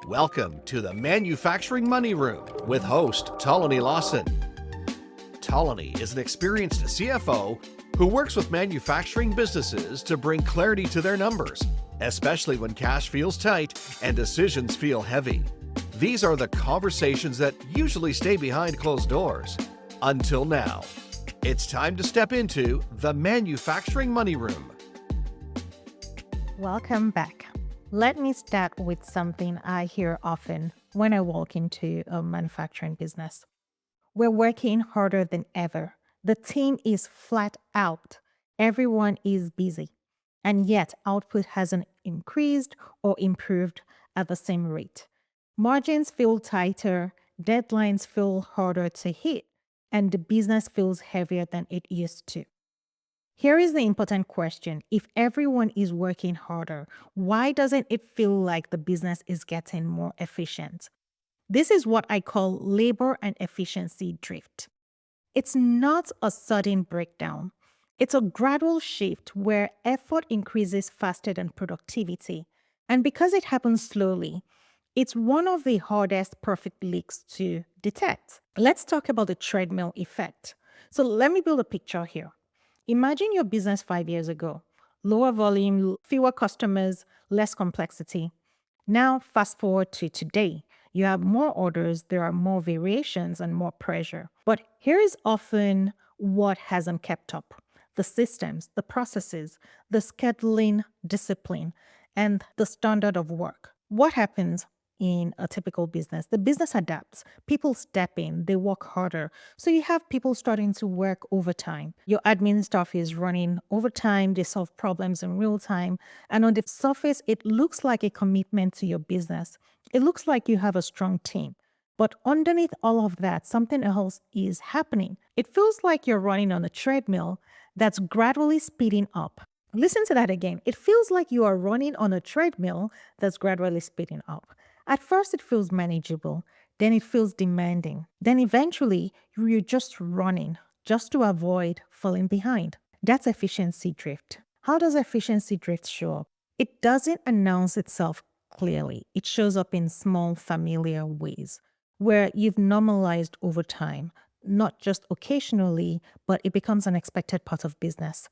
Welcome to the Manufacturing Money Room with host Tolani Lawson. Tolani is an experienced CFO who works with manufacturing businesses to bring clarity to their numbers, especially when cash feels tight and decisions feel heavy. These are the conversations that usually stay behind closed doors. Until now, it's time to step into the Manufacturing Money Room. Welcome back. Let me start with something I hear often when I walk into a manufacturing business. We're working harder than ever. The team is flat out. Everyone is busy. And yet output hasn't increased or improved at the same rate. Margins feel tighter, deadlines feel harder to hit, and the business feels heavier than it used to. Here is the important question. If everyone is working harder, why doesn't it feel like the business is getting more efficient? This is what I call labor and efficiency drift. It's not a sudden breakdown. It's a gradual shift where effort increases faster than productivity. And because it happens slowly, it's one of the hardest profit leaks to detect. Let's talk about the treadmill effect. So let me build a picture here. Imagine your business 5 years ago. Lower volume, fewer customers, less complexity. Now, fast forward to today. You have more orders, there are more variations and more pressure. But here is often what hasn't kept up: the systems, the processes, the scheduling discipline, and the standard of work. What happens in a typical business? The business adapts. People step in, they work harder. So you have people starting to work overtime. Your admin staff is running overtime, they solve problems in real time. And on the surface, it looks like a commitment to your business. It looks like you have a strong team. But underneath all of that, something else is happening. It feels like you're running on a treadmill that's gradually speeding up. Listen to that again. It feels like you are running on a treadmill that's gradually speeding up. At first, it feels manageable. Then it feels demanding. Then eventually, you're just running just to avoid falling behind. That's efficiency drift. How does efficiency drift show up? It doesn't announce itself clearly. It shows up in small, familiar ways where you've normalized over time, not just occasionally, but it becomes an expected part of business.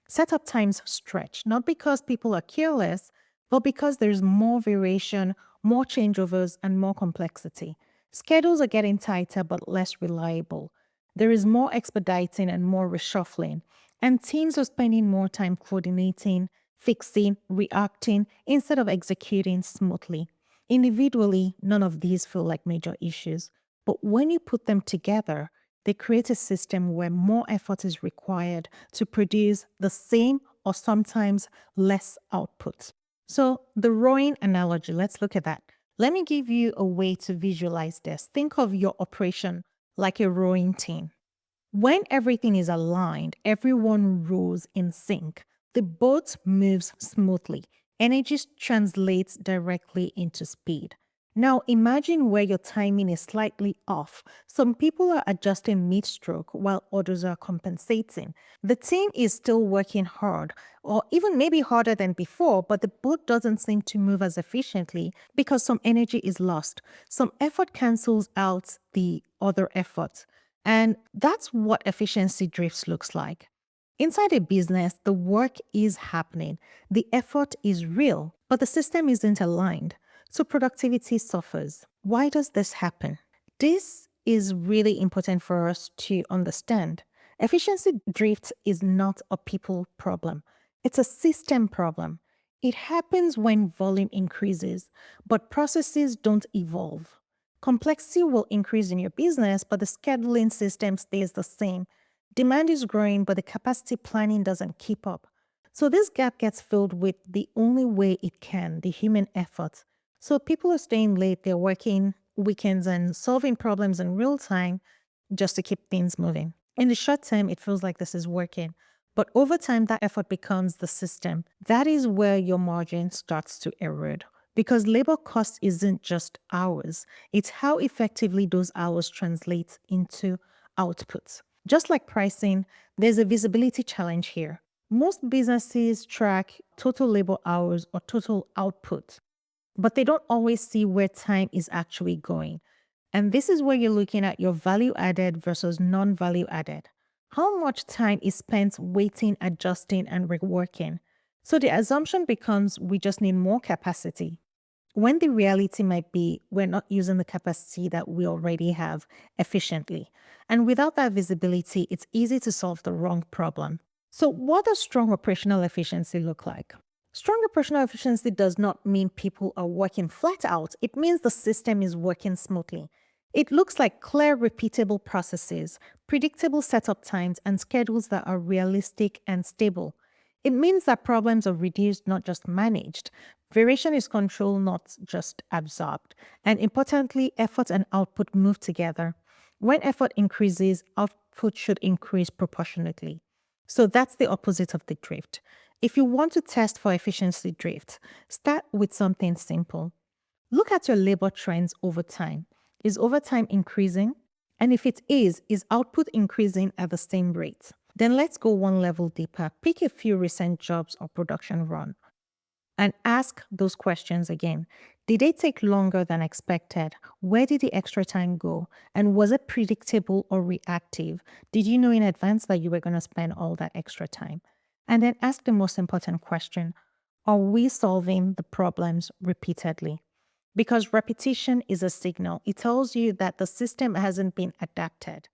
Setup times stretch, not because people are careless, but because there's more variation, more changeovers, and more complexity. Schedules are getting tighter but less reliable. There is more expediting and more reshuffling. And teams are spending more time coordinating, fixing, reacting, instead of executing smoothly. Individually, none of these feel like major issues. But when you put them together, they create a system where more effort is required to produce the same or sometimes less output. So the rowing analogy, let's look at that. Let me give you a way to visualize this. Think of your operation like a rowing team. When everything is aligned, everyone rows in sync. The boat moves smoothly. Energy translates directly into speed. Now imagine where your timing is slightly off. Some people are adjusting mid-stroke while others are compensating. The team is still working hard, or even maybe harder than before, but the boat doesn't seem to move as efficiently because some energy is lost. Some effort cancels out the other effort. And that's what efficiency drifts looks like. Inside a business, the work is happening. The effort is real, but the system isn't aligned. So productivity suffers. Why does this happen? This is really important for us to understand. Efficiency drift is not a people problem. It's a system problem. It happens when volume increases, but processes don't evolve. Complexity will increase in your business, but the scheduling system stays the same. Demand is growing, but the capacity planning doesn't keep up. So this gap gets filled with the only way it can, the human effort. So people are staying late, they're working weekends and solving problems in real time just to keep things moving. In the short term, it feels like this is working. But over time, that effort becomes the system. That is where your margin starts to erode. Because labor cost isn't just hours, it's how effectively those hours translate into outputs. Just like pricing, there's a visibility challenge here. Most businesses track total labor hours or total output. but they don't always see where time is actually going. And this is where you're looking at your value added versus non value added. How much time is spent waiting, adjusting, and reworking? So the assumption becomes we just need more capacity, when the reality might be we're not using the capacity that we already have efficiently. And without that visibility, it's easy to solve the wrong problem. So, what does strong operational efficiency look like? Strong operational efficiency does not mean people are working flat out, it means the system is working smoothly. It looks like clear, repeatable processes, predictable setup times, and schedules that are realistic and stable. It means that problems are reduced, not just managed. Variation is controlled, not just absorbed. And importantly, effort and output move together. When effort increases, output should increase proportionately. So that's the opposite of the drift. If you want to test for efficiency drift, start with something simple. Look at your labor trends over time. Is overtime increasing? And if it is output increasing at the same rate? Then let's go one level deeper. Pick a few recent jobs or production run and ask those questions again. Did they take longer than expected? Where did the extra time go? And was it predictable or reactive? Did you know in advance that you were going to spend all that extra time? And then ask the most important question. Are we solving the problems repeatedly? Because repetition is a signal. It tells you that the system hasn't been adapted.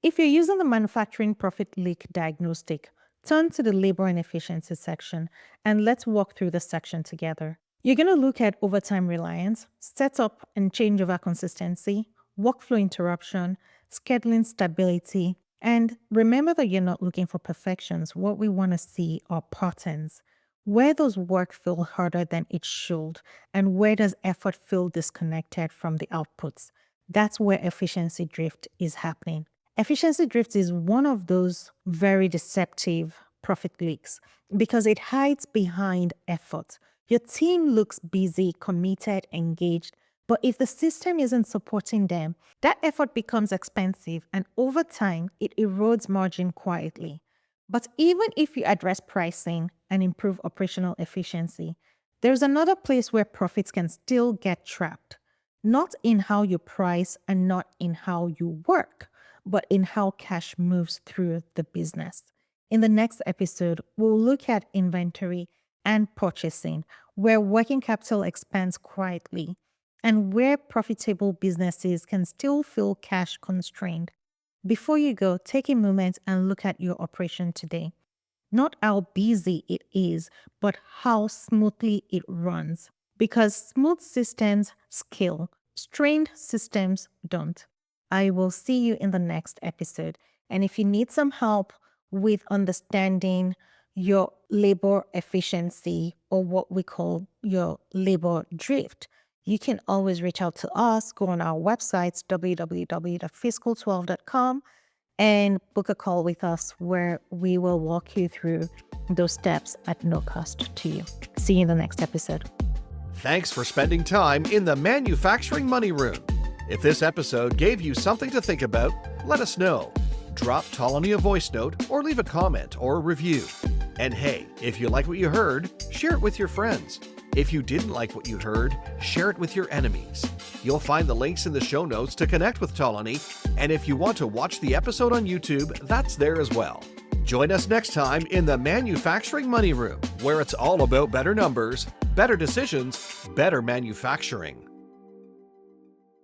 If you're using the manufacturing profit leak diagnostic, turn to the labor and efficiency section and let's walk through the section together. You're going to look at overtime reliance, setup and changeover consistency, workflow interruption, scheduling stability, and remember that you're not looking for perfections. What we want to see are patterns. Where does work feel harder than it should? And where does effort feel disconnected from the outputs? That's where efficiency drift is happening. Efficiency drift is one of those very deceptive profit leaks because it hides behind effort. Your team looks busy, committed, engaged, but if the system isn't supporting them, that effort becomes expensive and over time, it erodes margin quietly. But even if you address pricing and improve operational efficiency, there's another place where profits can still get trapped. Not in how you price and not in how you work, but in how cash moves through the business. In the next episode, we'll look at inventory and purchasing, where working capital expands quietly, and where profitable businesses can still feel cash constrained. Before you go, take a moment and look at your operation today. Not how busy it is, but how smoothly it runs. Because smooth systems scale, strained systems don't. I will see you in the next episode. And if you need some help with understanding your labor efficiency or what we call your labor drift, you can always reach out to us. Go on our websites, www.fiscal12.com, and book a call with us where we will walk you through those steps at no cost to you. See you in the next episode. Thanks for spending time in the Manufacturing Money Room. If this episode gave you something to think about, let us know. Drop Tolani a voice note or leave a comment or a review. And hey, if you like what you heard, share it with your friends. If you didn't like what you heard, share it with your enemies. You'll find the links in the show notes to connect with Tolani, and if you want to watch the episode on YouTube, that's there as well. Join us next time in the Manufacturing Money Room, where it's all about better numbers, better decisions, better manufacturing.